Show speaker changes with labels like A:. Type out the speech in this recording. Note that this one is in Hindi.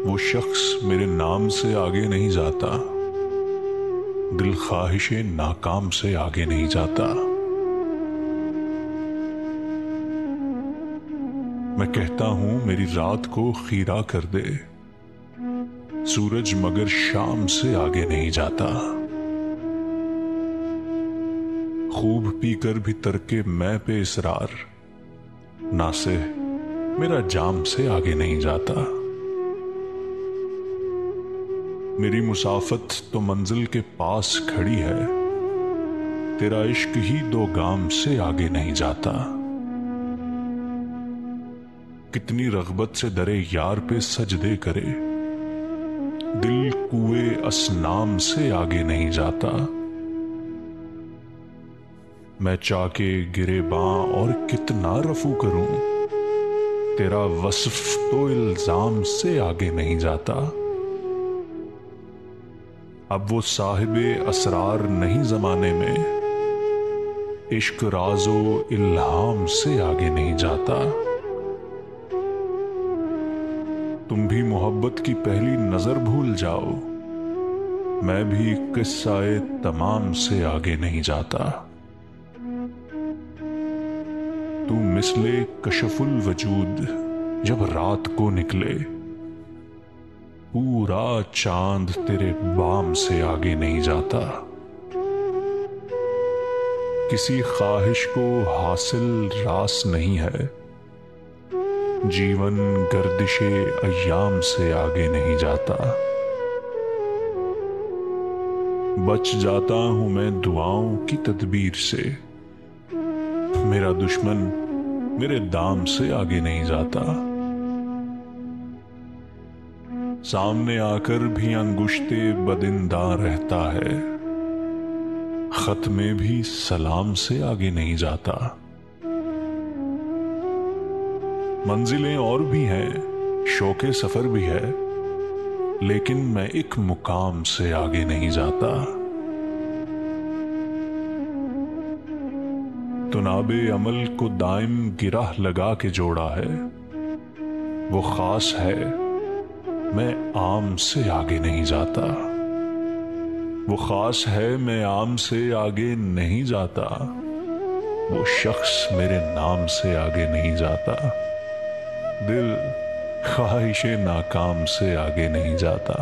A: वो शख्स मेरे नाम से आगे नहीं जाता, दिल ख्वाहिशे नाकाम से आगे नहीं जाता। मैं कहता हूं मेरी रात को खीरा कर दे, सूरज मगर शाम से आगे नहीं जाता। खूब पीकर भी तरके मैं पे इसरार, नासे मेरा जाम से आगे नहीं जाता। मेरी मुसाफत तो मंजिल के पास खड़ी है, तेरा इश्क ही दो गाम से आगे नहीं जाता। कितनी रग़बत से दरे यार पे सजदे करे, दिल कुए असनाम से आगे नहीं जाता। मैं चाके गिरे बां और कितना रफू करूं, तेरा वस्फ तो इल्जाम से आगे नहीं जाता। अब वो साहिबे असरार नहीं जमाने में, इश्क राजो इल्हाम से आगे नहीं जाता। तुम भी मोहब्बत की पहली नजर भूल जाओ, मैं भी किस्साए तमाम से आगे नहीं जाता। तू मिसले कशफुल वजूद जब रात को निकले, पूरा चांद तेरे बाम से आगे नहीं जाता। किसी ख्वाहिश को हासिल रास नहीं है, जीवन गर्दिशे अय्याम से आगे नहीं जाता। बच जाता हूं मैं दुआओं की तदबीर से, मेरा दुश्मन मेरे दाम से आगे नहीं जाता। सामने आकर भी अंगुश्ते बदिंदा रहता है, खत में भी सलाम से आगे नहीं जाता। मंजिलें और भी हैं, शौके सफर भी है, लेकिन मैं एक मुकाम से आगे नहीं जाता। तुनाबे अमल को दायम गिराह लगा के जोड़ा है, वो खास है मैं आम से आगे नहीं जाता। वो खास है मैं आम से आगे नहीं जाता, वो शख्स मेरे नाम से आगे नहीं जाता। दिल ख्वाहिशे नाकाम से आगे नहीं जाता।